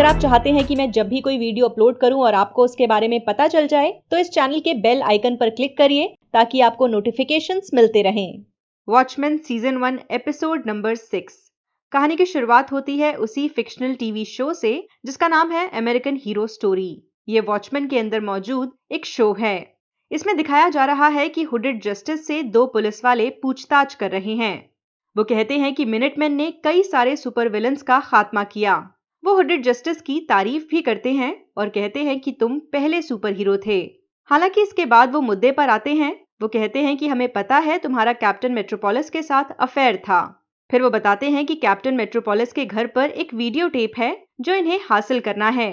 आप चाहते हैं कि मैं जब भी कोई वीडियो अपलोड करूं और आपको उसके बारे में पता चल जाए, तो इस चैनल के बेल आइकन पर क्लिक करिए ताकि आपको नोटिफिकेशंस मिलते रहें। Watchman season 1 episode number 6। कहानी की शुरुआत होती है उसी फिक्शनल टीवी शो से जिसका नाम है अमेरिकन हीरो स्टोरी। ये वॉचमैन के अंदर मौजूद एक शो है। इसमें दिखाया जा रहा है कि हुडेड जस्टिस से 2 पुलिस वाले पूछताछ कर रहे हैं। वो कहते हैं कि मिनटमैन ने कई सारे सुपर विलन्स का खात्मा किया। वो हुडेड जस्टिस की तारीफ भी करते हैं और कहते हैं कि तुम पहले सुपर हीरो थे। हालांकि इसके बाद वो मुद्दे पर आते हैं। वो कहते हैं कि हमें पता है तुम्हारा कैप्टन मेट्रोपोलिस के साथ अफेयर था। फिर वो बताते हैं कि कैप्टन मेट्रोपोलिस के घर पर एक वीडियो टेप है जो इन्हें हासिल करना है।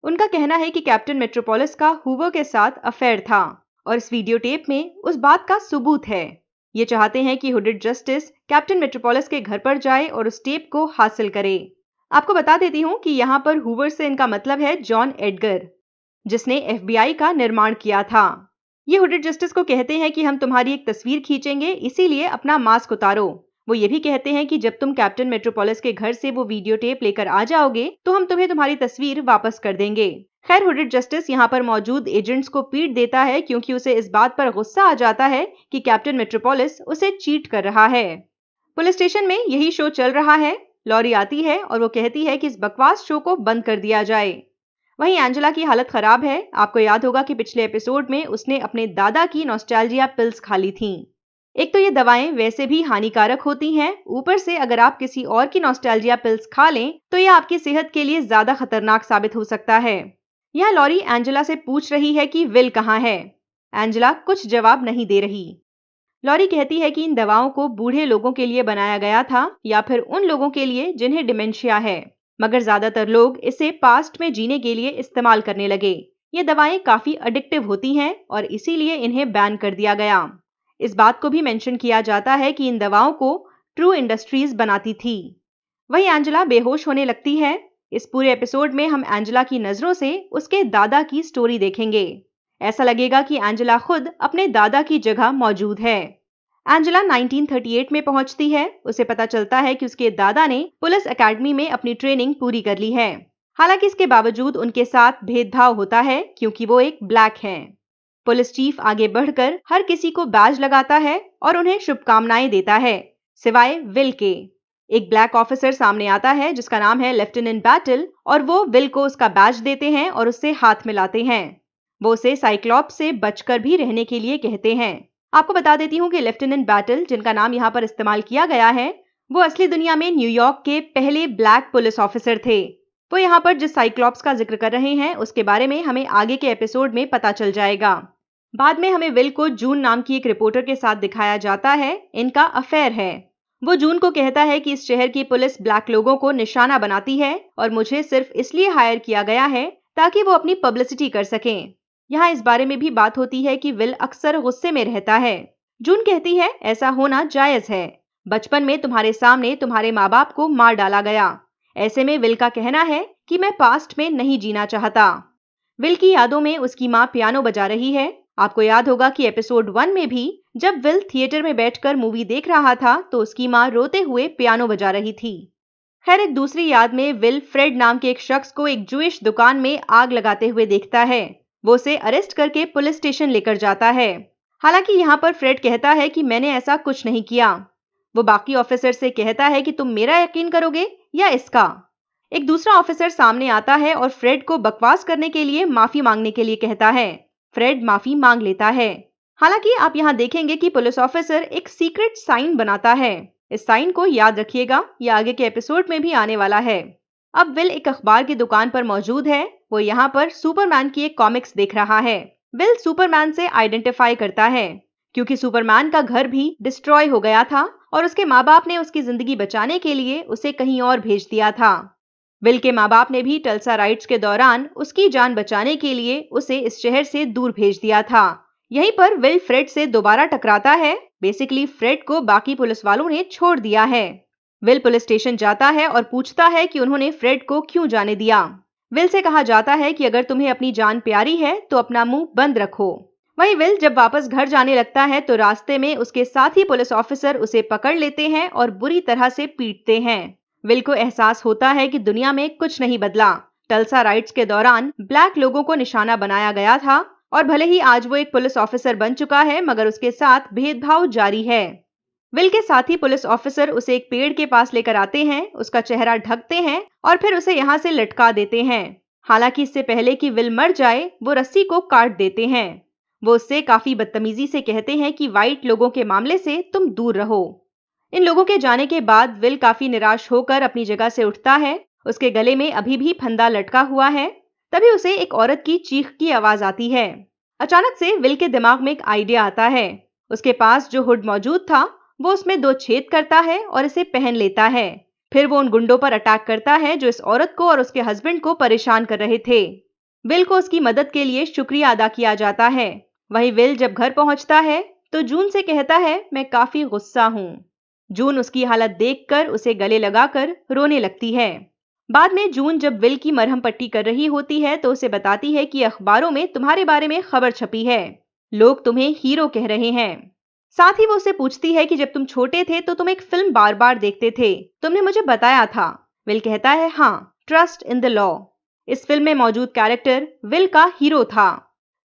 उनका कहना है कि कैप्टन मेट्रोपोलिस का हूवर के साथ अफेयर था और इस वीडियो टेप में उस बात का सबूत है। ये चाहते हैं कि हुडेड जस्टिस कैप्टन मेट्रोपोलिस के घर पर जाए और उस टेप को हासिल करे। आपको बता देती हूँ कि यहाँ पर हूवर से इनका मतलब है जॉन एडगर, जिसने एफबीआई का निर्माण किया था। ये हुडेड जस्टिस को कहते हैं कि हम तुम्हारी एक तस्वीर खींचेंगे, इसीलिए अपना मास्क उतारो। वो ये भी कहते हैं कि जब तुम कैप्टन मेट्रोपोलिस के घर से वो वीडियो टेप लेकर आ जाओगे तो हम तुम्हें तुम्हारी तस्वीर वापस कर देंगे। खैर, हुडेड जस्टिस यहाँ पर मौजूद एजेंट्स को पीट देता है क्योंकि उसे इस बात पर गुस्सा आ जाता है कि कैप्टन मेट्रोपोलिस उसे चीट कर रहा है। पुलिस स्टेशन में यही शो चल रहा है। लॉरी आती है और वो कहती है कि इस बकवास शो को बंद कर दिया जाए। वहीं एंजेला की हालत खराब है। आपको याद होगा कि पिछले एपिसोड में उसने अपने दादा की नॉस्टैल्जिया पिल्स खा ली थीं। एक तो ये दवाएं वैसे भी हानिकारक होती हैं, ऊपर से अगर आप किसी और की नॉस्टैल्जिया पिल्स खा लें तो यह आपकी सेहत के लिए ज्यादा खतरनाक साबित हो सकता है। यहाँ लॉरी एंजेला से पूछ रही है कि विल कहाँ है। एंजेला कुछ जवाब नहीं दे रही। लॉरी कहती है कि इन दवाओं को बूढ़े लोगों के लिए बनाया गया था या फिर उन लोगों के लिए जिन्हें डिमेंशिया है, मगर ज्यादातर लोग इसे पास्ट में जीने के लिए इस्तेमाल करने लगे। ये दवाएं काफी एडिक्टिव होती हैं और इसीलिए इन्हें बैन कर दिया गया। इस बात को भी मेंशन किया जाता है कि इन दवाओं को ट्रू इंडस्ट्रीज बनाती थी। वहीं एंजेला बेहोश होने लगती है। इस पूरे एपिसोड में हम एंजेला की नजरों से उसके दादा की स्टोरी देखेंगे। ऐसा लगेगा कि एंजेला खुद अपने दादा की जगह मौजूद है। एंजेला 1938 में पहुंचती है। उसे पता चलता है कि उसके दादा ने पुलिस एकेडमी में अपनी ट्रेनिंग पूरी कर ली है। हालांकि इसके बावजूद उनके साथ भेदभाव होता है क्योंकि वो एक ब्लैक हैं। पुलिस चीफ आगे बढ़कर हर किसी को बैज लगाता है और उन्हें शुभकामनाएं देता है, सिवाय विल के। एक ब्लैक ऑफिसर सामने आता है जिसका नाम है लेफ्टिनेंट बैटल और वो विल को उसका बैज देते हैं और उससे हाथ मिलाते हैं। वो उसे साइक्लॉप्स से बचकर भी रहने के लिए कहते हैं। आपको बता देती हूँ कि लेफ्टिनेंट बैटल, जिनका नाम यहाँ पर इस्तेमाल किया गया है, वो असली दुनिया में न्यूयॉर्क के पहले ब्लैक पुलिस ऑफिसर थे। वो यहाँ पर जिस साइक्लॉप्स का जिक्र कर रहे हैं उसके बारे में हमें आगे के एपिसोड में पता चल जाएगा। बाद में हमें विल को जून नाम की एक रिपोर्टर के साथ दिखाया जाता है। इनका अफेयर है। वो जून को कहता है कि इस शहर की पुलिस ब्लैक लोगों को निशाना बनाती है और मुझे सिर्फ इसलिए हायर किया गया है ताकि वो अपनी पब्लिसिटी कर सकें। यहाँ इस बारे में भी बात होती है कि विल अक्सर गुस्से में रहता है। जून कहती है ऐसा होना जायज है। बचपन में तुम्हारे सामने तुम्हारे माँ बाप को मार डाला गया। ऐसे में विल का कहना है कि मैं पास्ट में नहीं जीना चाहता। विल की यादों में उसकी माँ पियानो बजा रही है। आपको याद होगा कि एपिसोड 1 में भी जब विल थिएटर में बैठकर मूवी देख रहा था तो उसकी माँ रोते हुए पियानो बजा रही थी। खैर, एक दूसरी याद में विल फ्रेड नाम के एक शख्स को एक जूइश दुकान में आग लगाते हुए देखता है। वो उसे अरेस्ट करके पुलिस स्टेशन लेकर जाता है। हालांकि यहाँ पर फ्रेड कहता है कि मैंने ऐसा कुछ नहीं किया। वो बाकी ऑफिसर से कहता है कि तुम मेरा यकीन करोगे या इसका। एक दूसरा ऑफिसर सामने आता है और फ्रेड को बकवास करने के लिए माफी मांगने के लिए कहता है। फ्रेड माफी मांग लेता है। हालांकि आप यहाँ देखेंगे कि पुलिस ऑफिसर एक सीक्रेट साइन बनाता है। इस साइन को याद रखिएगा, यह आगे के एपिसोड में भी आने वाला है। अब विल एक अखबार की दुकान पर मौजूद है। वो यहाँ पर सुपरमैन की एक कॉमिक्स देख रहा है। विल सुपरमैन से आइडेंटिफाई करता है क्योंकि सुपरमैन का घर भी डिस्ट्रॉय हो गया था और उसके माँ बाप ने उसकी जिंदगी बचाने के लिए उसे कहीं और भेज दिया था। विल के माँ बाप ने भी टल्सा राइट्स के दौरान उसकी जान बचाने के लिए उसे इस शहर से दूर भेज दिया था। यहीं पर विल फ्रेड से दोबारा टकराता है। बेसिकली फ्रेड को बाकी पुलिस वालों ने छोड़ दिया है। विल पुलिस स्टेशन जाता है और पूछता है कि उन्होंने फ्रेड को क्यों जाने दिया। विल से कहा जाता है कि अगर तुम्हें अपनी जान प्यारी है तो अपना मुंह बंद रखो। वहीं विल जब वापस घर जाने लगता है तो रास्ते में उसके साथी पुलिस ऑफिसर उसे पकड़ लेते हैं और बुरी तरह से पीटते हैं। विल को एहसास होता है कि दुनिया में कुछ नहीं बदला टल्सा राइट्स के दौरान ब्लैक लोगों को निशाना बनाया गया था और भले ही आज वो एक पुलिस ऑफिसर बन चुका है, मगर उसके साथ भेदभाव जारी है। विल के साथी पुलिस ऑफिसर उसे एक पेड़ के पास लेकर आते हैं, उसका चेहरा ढकते हैं और फिर उसे यहाँ से लटका देते हैं। हालांकि इससे पहले कि विल मर जाए, वो रस्सी को काट देते हैं। वो उससे काफी बदतमीजी से कहते हैं कि व्हाइट लोगों के मामले से तुम दूर रहो। इन लोगों के जाने के बाद विल काफी निराश होकर अपनी जगह से उठता है। उसके गले में अभी भी फंदा लटका हुआ है। तभी उसे एक औरत की चीख की आवाज आती है। अचानक से विल के दिमाग में एक आइडिया आता है। उसके पास जो हुड मौजूद था, वो उसमें 2 छेद करता है और इसे पहन लेता है। फिर वो उन गुंडों पर अटैक करता है जो इस औरत को और उसके हस्बैंड को परेशान कर रहे थे। विल को उसकी मदद के लिए शुक्रिया अदा किया जाता है। वहीं विल जब घर पहुंचता है तो जून से कहता है, मैं काफी गुस्सा हूं। जून उसकी हालत देखकर उसे गले लगाकर रोने लगती है। बाद में जून जब विल की मरहम पट्टी कर रही होती है तो उसे बताती है कि अखबारों में तुम्हारे बारे में खबर छपी है, लोग तुम्हें हीरो कह रहे हैं। साथ ही वो उसे पूछती है कि जब तुम छोटे थे तो तुम एक फिल्म बार बार देखते थे, तुमने मुझे बताया था। विल कहता है, हाँ, ट्रस्ट इन द लॉ। इस फिल्म में मौजूद कैरेक्टर विल का हीरो था।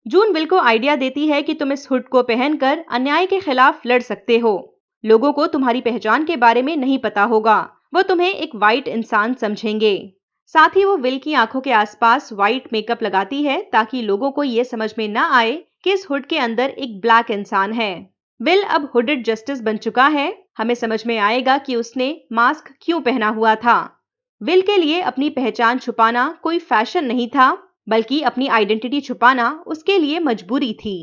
जून विल को आइडिया देती है कि तुम इस हुड को पहनकर अन्याय के खिलाफ लड़ सकते हो। लोगों को तुम्हारी पहचान के बारे में नहीं पता होगा, वो तुम्हें एक वाइट इंसान समझेंगे। साथ ही वो विल की आंखों के आसपास वाइट मेकअप लगाती है ताकि लोगों को ये समझ में न आए कि इस हुड के अंदर एक ब्लैक इंसान है। विल अब हुडेड जस्टिस बन चुका है। हमें समझ में आएगा कि उसने मास्क क्यों पहना हुआ था। विल के लिए अपनी पहचान छुपाना कोई फैशन नहीं था, बल्कि अपनी आइडेंटिटी छुपाना उसके लिए मजबूरी थी।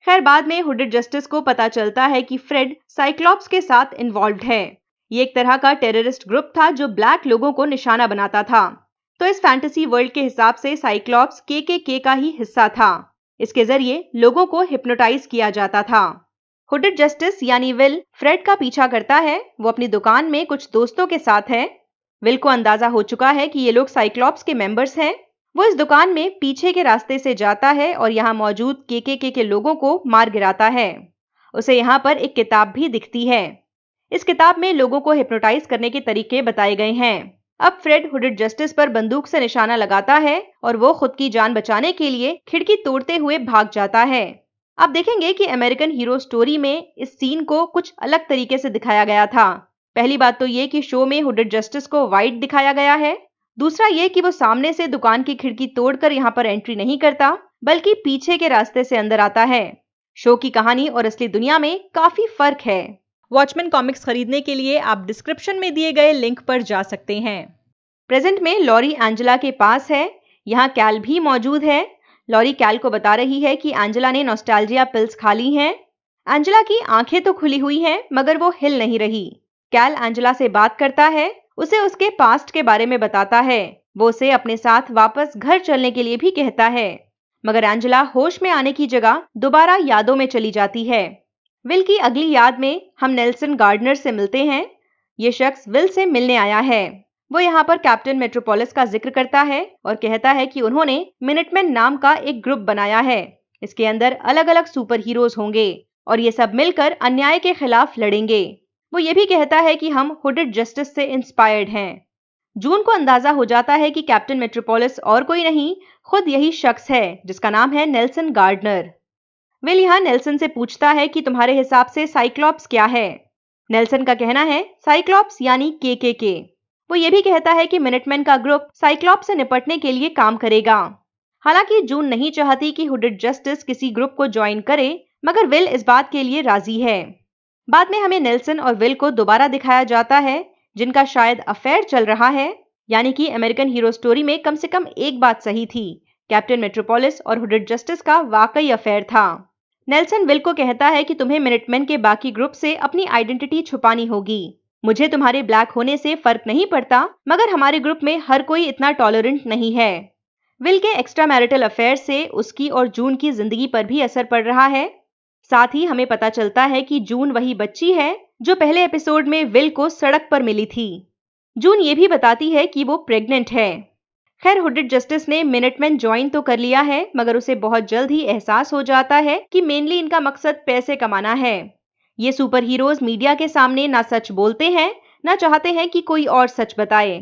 खैर, बाद में हुडेड जस्टिस को पता चलता है कि फ्रेड साइक्लॉप्स के साथ इन्वॉल्व है। ये एक तरह का टेररिस्ट ग्रुप था जो ब्लैक लोगों को निशाना बनाता था। तो इस फैंटेसी वर्ल्ड के हिसाब से साइक्लॉप्स के का ही हिस्सा था। इसके जरिए लोगों को हिप्नोटाइज किया जाता था। हुडेड जस्टिस यानी विल फ्रेड का पीछा करता है। वो अपनी दुकान में कुछ दोस्तों के साथ है। विल को अंदाजा हो चुका है कि ये लोग साइक्लॉप्स के मेंबर्स हैं। वो इस दुकान में पीछे के रास्ते से जाता है और यहाँ मौजूद के लोगों को मार गिराता है। उसे यहाँ पर एक किताब भी दिखती है। इस किताब में लोगों को हिप्नोटाइज करने के तरीके बताए गए हैं। अब फ्रेड हुडेड जस्टिस पर बंदूक से निशाना लगाता है और वो खुद की जान बचाने के लिए खिड़की तोड़ते हुए भाग जाता है। आप देखेंगे कि अमेरिकन हीरो स्टोरी में इस सीन को कुछ अलग तरीके से दिखाया गया था। पहली बात तो ये कि शो में हुडेड जस्टिस को वाइट दिखाया गया है। दूसरा ये कि वो सामने से दुकान की खिड़की तोड़कर यहाँ पर एंट्री नहीं करता, बल्कि पीछे के रास्ते से अंदर आता है। शो की कहानी और असली दुनिया में काफी फर्क है। वॉचमैन कॉमिक्स खरीदने के लिए आप डिस्क्रिप्शन में दिए गए लिंक पर जा सकते हैं। प्रेजेंट में लॉरी एंजेला के पास है। यहाँ कैल भी मौजूद है। लॉरी कैल को बता रही है कि एंजेला ने नॉस्टैल्जिया पिल्स खा ली हैं। एंजेला की आंखें तो खुली हुई हैं, मगर वो हिल नहीं रही। कैल एंजेला से बात करता है, उसे उसके पास्ट के बारे में बताता है। वो उसे अपने साथ वापस घर चलने के लिए भी कहता है, मगर एंजेला होश में आने की जगह दोबारा यादों में चली जाती है। विल की अगली याद में हम नेल्सन गार्डनर से मिलते हैं। ये शख्स विल से मिलने आया है। वो यहाँ पर कैप्टन मेट्रोपोलिस का जिक्र करता है और कहता है कि उन्होंने मिनटमैन नाम का एक ग्रुप बनाया है। इसके अंदर अलग अलग सुपर हीरोज होंगे और ये सब मिलकर अन्याय के खिलाफ लड़ेंगे। वो ये भी कहता है कि हम हुडेड जस्टिस से इंस्पायर्ड हैं। जून को अंदाजा हो जाता है कि कैप्टन मेट्रोपोलिस और कोई नहीं, खुद यही शख्स है जिसका नाम है नेल्सन गार्डनर। विल यहाँ नेल्सन से पूछता है कि तुम्हारे हिसाब से साइक्लॉप्स क्या है। नेल्सन का कहना है साइक्लॉप्स यानी के। वो ये भी कहता है कि मिनटमैन का ग्रुप साइक्लॉप्स से निपटने के लिए काम करेगा। हालांकि जून नहीं चाहती कि हुडेड जस्टिस किसी ग्रुप को ज्वाइन करे, मगर विल इस बात के लिए राजी है। बाद में हमें नेल्सन और विल को दोबारा दिखाया जाता है, जिनका शायद अफेयर चल रहा है। यानी कि अमेरिकन हीरो स्टोरी में कम से कम एक बात सही थी, कैप्टन मेट्रोपोलिस और हुडेड जस्टिस का वाकई अफेयर था। नेल्सन विल को कहता है कि तुम्हें मिनटमैन के बाकी ग्रुप से अपनी आइडेंटिटी छुपानी होगी। मुझे तुम्हारे ब्लैक होने से फर्क नहीं पड़ता, मगर हमारे ग्रुप में हर कोई इतना टॉलरेंट नहीं है। विल के एक्स्ट्रा मैरिटल अफेयर से उसकी और जून की जिंदगी पर भी असर पड़ रहा है। साथ ही हमें पता चलता है कि जून वही बच्ची है जो पहले एपिसोड में विल को सड़क पर मिली थी। जून ये भी बताती है कि वो प्रेग्नेंट है। खैर, हुडेड जस्टिस ने मिनटमैन ज्वाइन तो कर लिया है, मगर उसे बहुत जल्द ही एहसास हो जाता है कि मेनली इनका मकसद पैसे कमाना है। ये सुपर हीरोज मीडिया के सामने ना सच बोलते हैं, ना चाहते हैं कि कोई और सच बताए।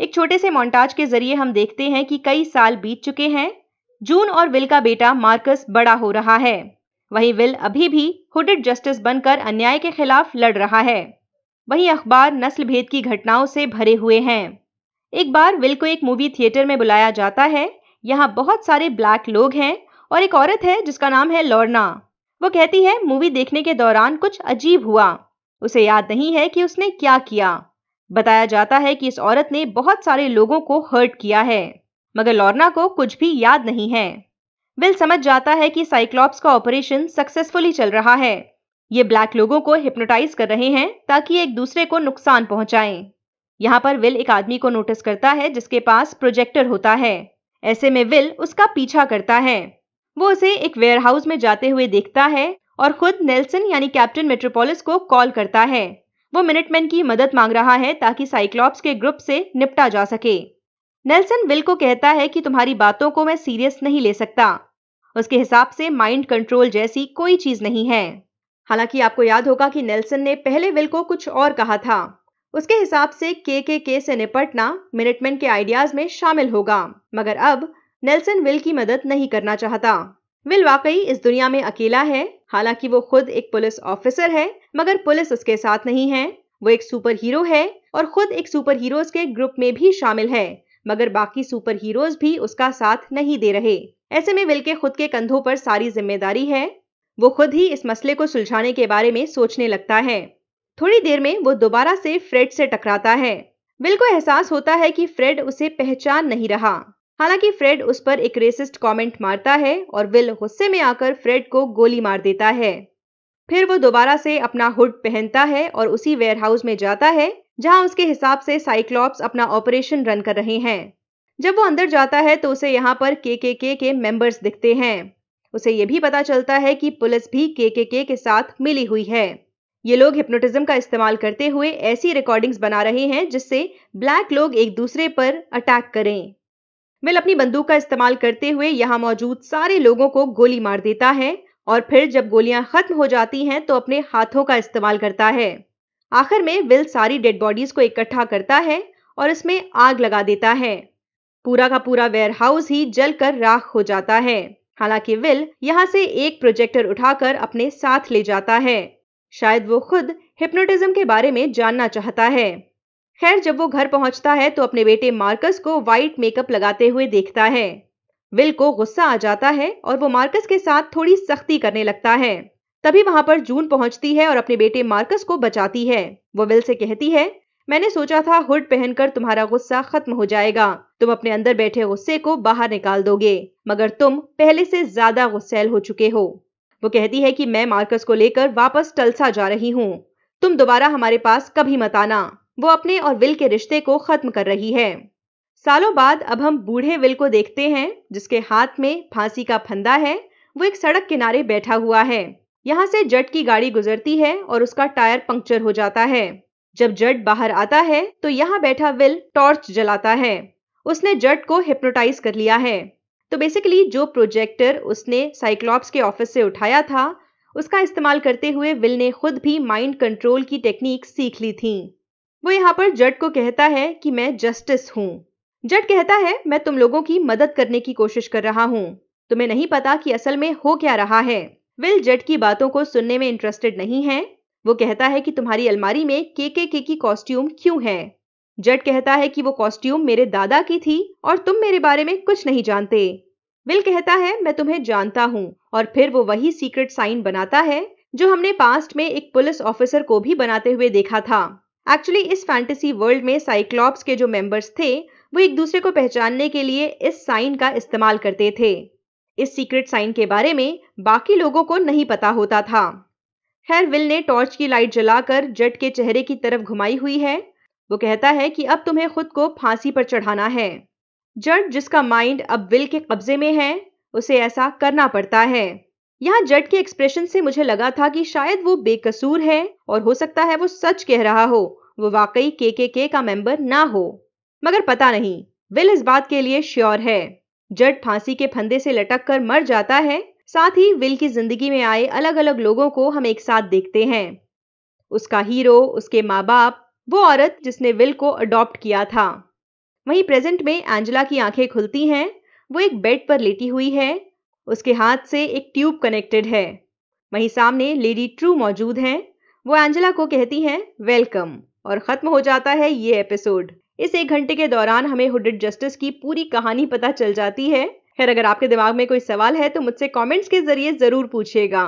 एक छोटे से मोन्टाज के जरिए हम देखते हैं कि कई साल बीत चुके हैं। जून और विल का बेटा मार्कस बड़ा हो रहा है। वहीं विल अभी भी हुडेड जस्टिस बनकर अन्याय के खिलाफ लड़ रहा है। वहीं अखबार नस्ल भेद की घटनाओं से भरे हुए हैं। एक बार विल को एक मूवी थिएटर में बुलाया जाता है। यहाँ बहुत सारे ब्लैक लोग हैं और एक औरत है जिसका नाम है लॉर्ना। वो कहती है मूवी देखने के दौरान कुछ अजीब हुआ। उसे याद नहीं है कि उसने क्या किया। बताया जाता है कि इस औरत ने बहुत सारे लोगों को हर्ट किया है, मगर लॉर्ना को कुछ भी याद नहीं है। विल समझ जाता है कि साइक्लॉप्स का ऑपरेशन सक्सेसफुली चल रहा है। ये ब्लैक लोगों को हिप्नोटाइज कर रहे हैं ताकि एक दूसरे को नुकसान पहुंचाएं। यहाँ पर विल एक आदमी को नोटिस करता है जिसके पास प्रोजेक्टर होता है। ऐसे में विल उसका पीछा करता है। वो उसे एक वेयरहाउस में जाते हुए देखता है और खुद नेल्सन यानी कैप्टन मेट्रोपोलिस को कॉल करता है। वो मिनटमैन की मदद मांग रहा है ताकि साइक्लॉप्स के ग्रुप से निपटा जा सके। नेल्सन विल को कहता है कि तुम्हारी बातों को मैं सीरियस नहीं ले सकता। उसके हिसाब से माइंड कंट्रोल जैसी कोई चीज नहीं है। हालांकि आपको याद होगा कि नेल्सन ने पहले विल को कुछ और कहा था। उसके हिसाब से के से निपटना मिनटमैन के आइडियाज में शामिल होगा, मगर अब नेल्सन विल की मदद नहीं करना चाहता। विल वाकई इस दुनिया में अकेला है। हालांकि वो खुद एक पुलिस ऑफिसर है, मगर पुलिस उसके साथ नहीं है। वो एक सुपर हीरो है और खुद एक सुपर हीरोज के ग्रुप में भी शामिल है, मगर बाकी सुपर हीरोज भी उसका साथ नहीं दे रहे। ऐसे में विल के खुद के कंधों पर सारी जिम्मेदारी है। वो खुद ही इस मसले को सुलझाने के बारे में सोचने लगता है। थोड़ी देर में वो दोबारा से फ्रेड से टकराता है। विल को एहसास होता है कि फ्रेड उसे पहचान नहीं रहा। हालांकि फ्रेड उस पर एक रेसिस्ट कमेंट मारता है और विल गुस्से में आकर फ्रेड को गोली मार देता है। फिर वो दोबारा से अपना हुड पहनता है और उसी वेयरहाउस में जाता है जहां उसके हिसाब से साइक्लॉप्स अपना ऑपरेशन रन कर रहे हैं। जब वो अंदर जाता है तो उसे यहाँ पर के मेंबर्स दिखते हैं। उसे ये भी पता चलता है कि पुलिस भी के साथ मिली हुई है। ये लोग हिप्नोटिज्म का इस्तेमाल करते हुए ऐसी रिकॉर्डिंग्स बना रहे हैं जिससे ब्लैक लोग एक दूसरे पर अटैक करें। विल अपनी बंदूक का इस्तेमाल करते हुए यहाँ मौजूद सारे लोगों को गोली मार देता है और फिर जब गोलियां खत्म हो जाती हैं तो अपने हाथों का इस्तेमाल करता है। आखिर में विल सारी डेड बॉडीज को इकट्ठा करता है और इसमें आग लगा देता है। पूरा का पूरा वेयरहाउस ही जलकर राख हो जाता है। हालांकि विल यहाँ से एक प्रोजेक्टर उठाकर अपने साथ ले जाता है। शायद वो खुद हिप्नोटिज्म के बारे में जानना चाहता है। खैर, जब वो घर पहुंचता है तो अपने बेटे मार्कस को व्हाइट मेकअप लगाते हुए देखता है। विल को गुस्सा आ जाता है और वो मार्कस के साथ थोड़ी सख्ती करने लगता है। तभी वहां पर जून पहुंचती है और अपने बेटे मार्कस को बचाती है। वो विल से कहती है, मैंने सोचा था हुड पहनकर तुम्हारा गुस्सा खत्म हो जाएगा, तुम अपने अंदर बैठे गुस्से को बाहर निकाल दोगे, मगर तुम पहले से ज्यादा गुस्सैल हो चुके हो। वो कहती है कि मैं मार्कस को लेकर वापस टल्सा जा रही हूँ, तुम दोबारा हमारे पास कभी मत आना। वो अपने और विल के रिश्ते को खत्म कर रही है। सालों बाद अब हम बूढ़े विल को देखते हैं जिसके हाथ में फांसी का फंदा है। वो एक सड़क किनारे बैठा हुआ है। यहाँ से जट की गाड़ी गुजरती है और उसका टायर पंक्चर हो जाता है। जब जट बाहर आता है तो यहाँ बैठा विल टॉर्च जलाता है। उसने जट को हिप्नोटाइज कर लिया है। तो बेसिकली जो प्रोजेक्टर उसने साइक्लॉप्स के ऑफिस से उठाया था उसका इस्तेमाल करते हुए विल ने खुद भी माइंड कंट्रोल की टेक्निक सीख ली थी। वो यहाँ पर जट को कहता है कि मैं जस्टिस हूँ। जट कहता है, मैं तुम लोगों की मदद करने की कोशिश कर रहा हूँ, तुम्हें नहीं पता कि असल में हो क्या रहा है। विल जट की बातों को सुनने में इंटरेस्टेड नहीं है। वो कहता है कि तुम्हारी अलमारी में के की कॉस्ट्यूम क्यों है। जट कहता है कि वो कॉस्ट्यूम मेरे दादा की थी और तुम मेरे बारे में कुछ नहीं जानते। विल कहता है, मैं तुम्हें जानता हूँ, और फिर वो वही सीक्रेट साइन बनाता है जो हमने पास्ट में एक पुलिस ऑफिसर को भी बनाते हुए देखा था। एक्चुअली इस फैंटेसी वर्ल्ड में साइक्लॉप्स के जो मेंबर्स थे वो एक दूसरे को पहचानने के लिए इस साइन का इस्तेमाल करते थे। इस सीक्रेट साइन के बारे में बाकी लोगों को नहीं पता होता था। खैर, विल ने टॉर्च की लाइट जलाकर जट के चेहरे की तरफ घुमाई हुई है। वो कहता है कि अब तुम्हें खुद को फांसी पर चढ़ाना है। जट, जिसका माइंड अब विल के कब्जे में है, उसे ऐसा करना पड़ता है। यहाँ जट के एक्सप्रेशन से मुझे लगा था कि शायद वो बेकसूर है और हो सकता है वो सच कह रहा हो, वो वाकई के का मेंबर ना हो। मगर पता नहीं, विल इस बात के लिए श्योर है। जट फांसी के फंदे से लटक कर मर जाता है। साथ ही विल की जिंदगी में आए अलग अलग लोगों को हम एक साथ देखते हैं। उसका हीरो, उसके माँ बाप, वो औरत जिसने विल को अडॉप्ट किया था। वहीं प्रेजेंट में एंजेला की आंखें खुलती हैं। वो एक बेड पर लेटी हुई है। उसके हाथ से एक ट्यूब कनेक्टेड है। वहीं सामने लेडी ट्रू मौजूद हैं। वो एंजेला को कहती हैं वेलकम और खत्म हो जाता है ये एपिसोड। इस 1 घंटे के दौरान हमें हुडेड जस्टिस की पूरी कहानी पता चल जाती है। खैर, अगर आपके दिमाग में कोई सवाल है तो मुझसे कमेंट्स के जरिए जरूर पूछिएगा।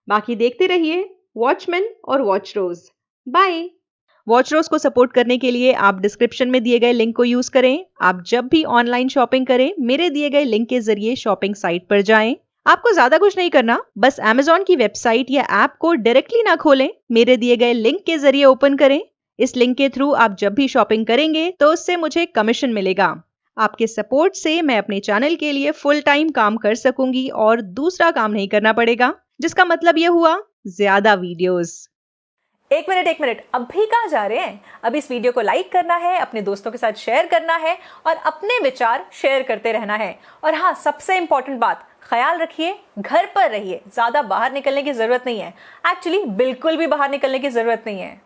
बाकी देखते रहिए वॉचमैन और वॉच रोज। बाय। वॉच रोज को सपोर्ट करने के लिए आप डिस्क्रिप्शन में दिए गए लिंक को यूज करें। आप जब भी ऑनलाइन शॉपिंग करें, मेरे दिए गए लिंक के जरिए शॉपिंग साइट पर जाएं। आपको ज्यादा कुछ नहीं करना, बस Amazon की वेबसाइट या ऐप को डायरेक्टली ना खोलें, मेरे दिए गए लिंक के जरिए ओपन करें। इस लिंक के थ्रू आप जब भी शॉपिंग करेंगे तो उससे मुझे कमीशन मिलेगा। आपके सपोर्ट से मैं अपने चैनल के लिए फुल टाइम काम कर सकूंगी और दूसरा काम नहीं करना पड़ेगा, जिसका मतलब ये हुआ ज्यादा वीडियोस। एक मिनट, अभी कहाँ जा रहे हैं? अब इस वीडियो को लाइक करना है, अपने दोस्तों के साथ शेयर करना है और अपने विचार शेयर करते रहना है। और हाँ, सबसे इंपॉर्टेंट बात, ख्याल रखिए, घर पर रहिए, ज्यादा बाहर निकलने की जरूरत नहीं है। एक्चुअली बिल्कुल भी बाहर निकलने की जरूरत नहीं है।